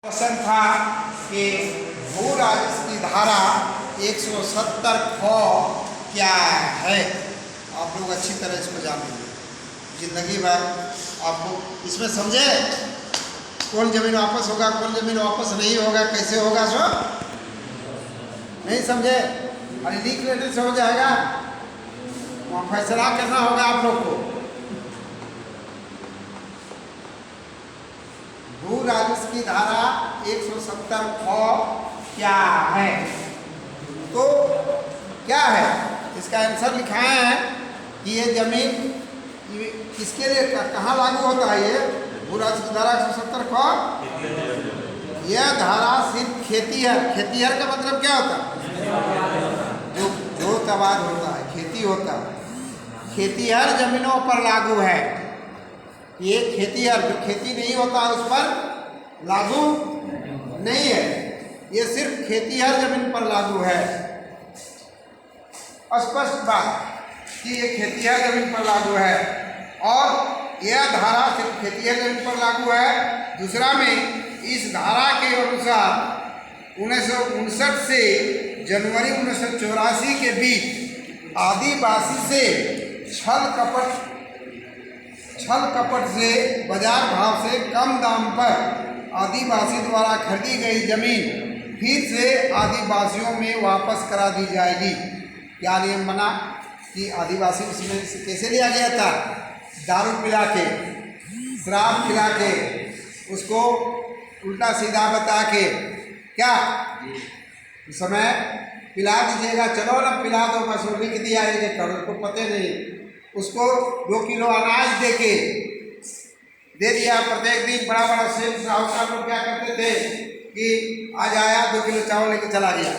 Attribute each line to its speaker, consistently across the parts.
Speaker 1: Question था कि भू राजस्व की धारा 170 ख क्या है। आप लोग अच्छी तरह इसको जान लीजिए, जिंदगी भर आपको इसमें समझे कौन जमीन वापस होगा, कौन जमीन वापस नहीं होगा, कैसे होगा, सो नहीं समझे। अरे लिख लेने से हो जाएगा, वहाँ फैसला करना होगा आप लोग को। भू राजस्व की धारा 170 ख क्या है, तो क्या है इसका आंसर लिखाए हैं कि ये जमीन किसके लिए कहाँ लागू होता है। ये भू राजस्व की धारा 170 ख यह धारा सिर्फ खेतीहर का मतलब क्या होता है, जो तबाद होता है, खेती होता है, खेतीहर जमीनों पर लागू है। ये खेतीहर जो खेती नहीं होता उस पर लागू नहीं है, ये सिर्फ खेतीहर जमीन पर लागू है। स्पष्ट बात कि ये खेतीहर जमीन पर लागू है और यह धारा सिर्फ खेतीहर जमीन पर लागू है। दूसरा में इस धारा के अनुसार 1959 से जनवरी 1984 के बीच आदिवासी से छल कपट से बाजार भाव से कम दाम पर आदिवासी द्वारा खरीदी गई जमीन फिर से आदिवासियों में वापस करा दी जाएगी। क्या नियम बना कि आदिवासी उसमें कैसे लिया गया था, दारू पिला के, शराब खिला के, उसको उल्टा सीधा बता के, क्या उस समय पिला दीजिएगा, चलो ना पिला दो, बस वो लिख दिया है करो, उसको पते नहीं, उसको 2 किलो अनाज दे दिया प्रत्येक दिन। बड़ा बड़ा सेठ साहूकार लोग क्या करते थे कि आज आया 2 किलो चावल लेके चला गया,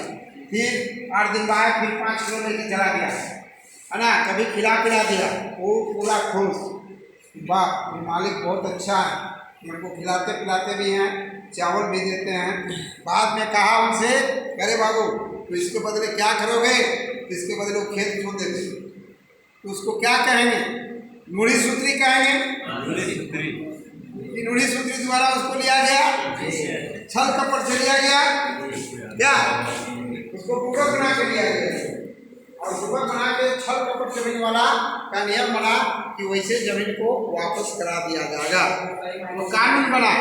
Speaker 1: फिर 8 दिन बाद फिर 5 किलो लेके चला गया, है ना। कभी खिला पिला दिया, वो पूरा खुश, वाह मालिक बहुत अच्छा है, उनको खिलाते पिलाते भी हैं, चावल भी देते हैं। बाद में कहा उनसे, अरे बाबू तो इसके बदले क्या करोगे, तो इसके बदले वो खेत छोड़ देते, तो उसको क्या कहेंगे, नुड़ी सूत्री कहेंगे। नुड़ी सूत्री द्वारा उसको लिया गया, छल कपट से लिया गया, क्या उसको पूरक बना के लिया गया, और पूरक बना के छल कपट जमीन वाला का नियम बना कि वैसे जमीन को वापस करा दिया जाएगा। वो कानून बना,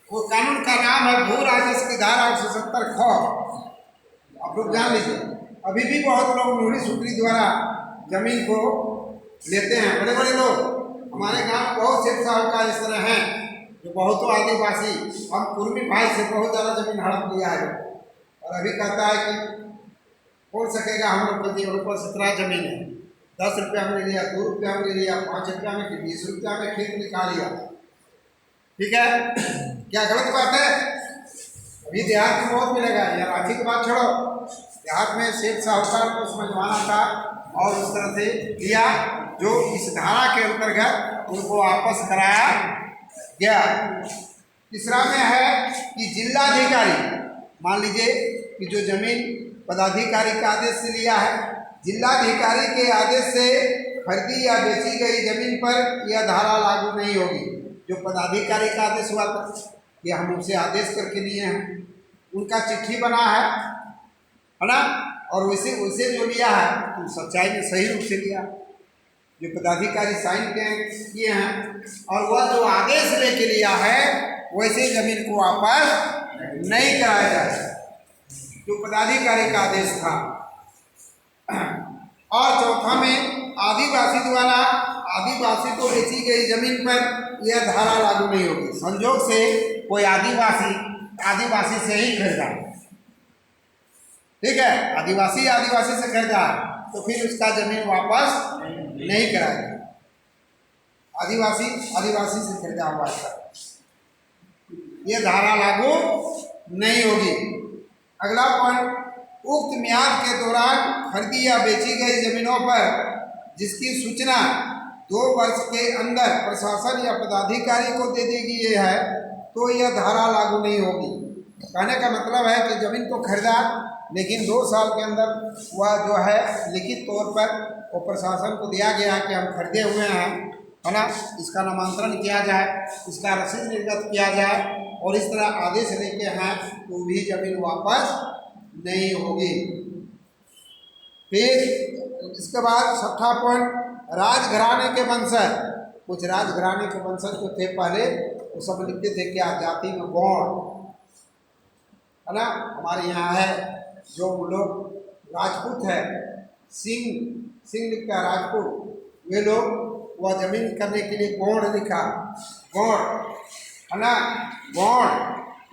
Speaker 1: वो कानून का नाम है भू राजस्व की धारा 170 ख। आप लोग जान लीजिए, अभी भी बहुत लोग नुड़ी सूत्री द्वारा जमीन को लेते हैं। बड़े बड़े लोग हमारे गांव में बहुत से साहूकार इस तरह हैं जो बहुतों आदिवासी, हम कुर्मी भाई से बहुत ज़्यादा जमीन हड़प लिया है, और अभी कहता है कि कौन सकेगा हम लोग को, हम लोग पर 17 जमीन है, 10 रुपया में ले लिया, 2 रुपया में ले लिया, 5 रुपया में, 20 रुपया में खेत निकाल लिया। ठीक है, क्या गलत बात है। अभी देहात में बहुत मिलेगा, या रांची की बात छोड़ो, देहात में सेठ साहूकार को समझवाना था और उस तरह से लिया जो इस धारा के अंतर्गत उनको वापस कराया गया। तीसरा में है कि जिलाधिकारी, मान लीजिए कि जो जमीन पदाधिकारी के आदेश से लिया है, जिलाधिकारी के आदेश से खरीदी या बेची गई जमीन पर यह धारा लागू नहीं होगी। जो पदाधिकारी का आदेश हुआ था, ये हम उनसे आदेश करके लिए हैं, उनका चिट्ठी बना है ना, और वैसे जो लिया है तो सच्चाई में सही रूप से लिया, जो पदाधिकारी साइन किए हैं, और वह जो आदेश लेके लिया है वैसे जमीन को वापस नहीं कराया जाए, जो पदाधिकारी का आदेश था। और चौथा में आदिवासी द्वारा आदिवासी को बेची गई जमीन पर यह धारा लागू नहीं होगी। संयोग से कोई आदिवासी से ही खरीदा, ठीक है, आदिवासी से खरीदा तो फिर उसका जमीन वापस नहीं कराएगा। आदिवासी से खरीदा हुआ है, ये धारा लागू नहीं होगी। अगला पॉइंट, उक्त म्याद के दौरान खरीदी या बेची गई जमीनों पर जिसकी सूचना 2 वर्ष के अंदर प्रशासन या पदाधिकारी को दे दी गई है तो यह धारा लागू नहीं होगी। कहने का मतलब है कि जमीन को खरीदा, लेकिन 2 साल के अंदर वह जो है लिखित तौर पर वो प्रशासन को दिया गया कि हम खरीदे हुए हैं, है ना, इसका नामांतरण किया जाए, इसका रसीद निर्गत किया जाए, और इस तरह आदेश लेके हैं तो भी जमीन वापस नहीं होगी। फिर इसके बाद छठा पॉइंट, राजघराने के वंशज। कुछ राजघराने के वंशज जो थे पहले वो सब लिखते थे क्या, जाति में गौड़, है ना। हमारे यहाँ है जो लोग राजपूत है, सिंह लिखता है राजपूत, वे लोग वह जमीन करने के लिए गौड़ लिखा, गौड़, है ना। गौड़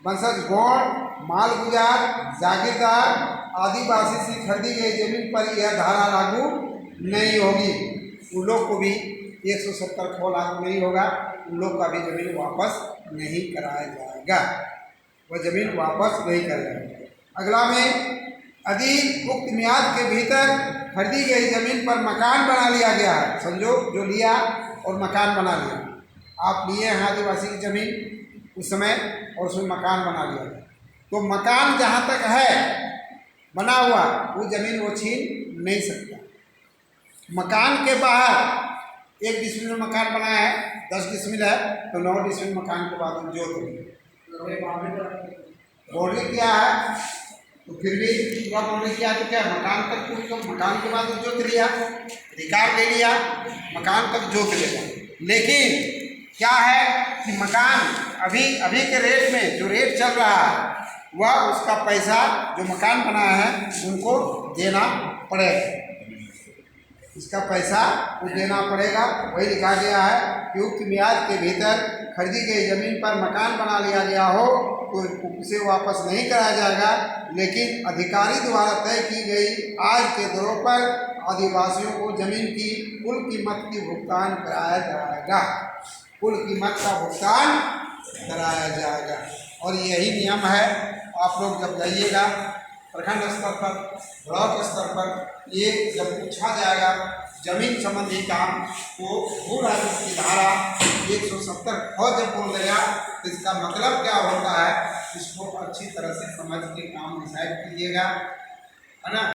Speaker 1: वंशज गौड़, मालगुजार, जागीरदार, आदिवासी से खरीदी गई जमीन पर यह धारा लागू नहीं होगी। उन लोग को भी 170 खो लागू नहीं होगा, उन लोग का भी जमीन वापस नहीं कराया जाएगा, वह जमीन वापस नहीं करेगा। अगला में, यदि उक्त मियाद के भीतर खरीदी गई जमीन पर मकान बना लिया गया है, समझो जो लिया और मकान बना लिया, आप लिए हैं आदिवासी की जमीन उस समय और उसमें मकान बना लिया, तो मकान जहाँ तक है बना हुआ वो जमीन वो छीन नहीं सकता। मकान के बाहर 1 डिसमिल में मकान बनाया है, 10 डिसमिल है तो 9 डिसमिल मकान के बाद जोत बाउंड्री किया है, तो फिर भी पूरा बाउंड्री किया तो क्या मकान तक, तो मकान के बाद जोत लिया, अधिकार ले लिया, मकान तक जोत लेगा। लेकिन क्या है कि मकान अभी के रेट में जो रेट चल रहा है वह उसका पैसा जो मकान बनाया है उनको देना पड़ेगा, इसका पैसा वो देना पड़ेगा। वही लिखा गया है कि उक्त मियाद के भीतर खरीदी गई जमीन पर मकान बना लिया गया हो तो उसे वापस नहीं कराया जाएगा, लेकिन अधिकारी द्वारा तय की गई आज के दरों पर आदिवासियों को जमीन की कुल कीमत की भुगतान कराया जाएगा, कुल कीमत का भुगतान कराया जाएगा। और यही नियम है, आप लोग जब जाइएगा प्रखंड स्तर पर, ब्लॉक स्तर पर, ये जब पूछा जाएगा जमीन संबंधी काम तो भू राजस्व की धारा 170 ख जब बोल देगा तो इसका मतलब क्या होता है, इसको अच्छी तरह से समझ के काम डिसाइड कीजिएगा, है ना।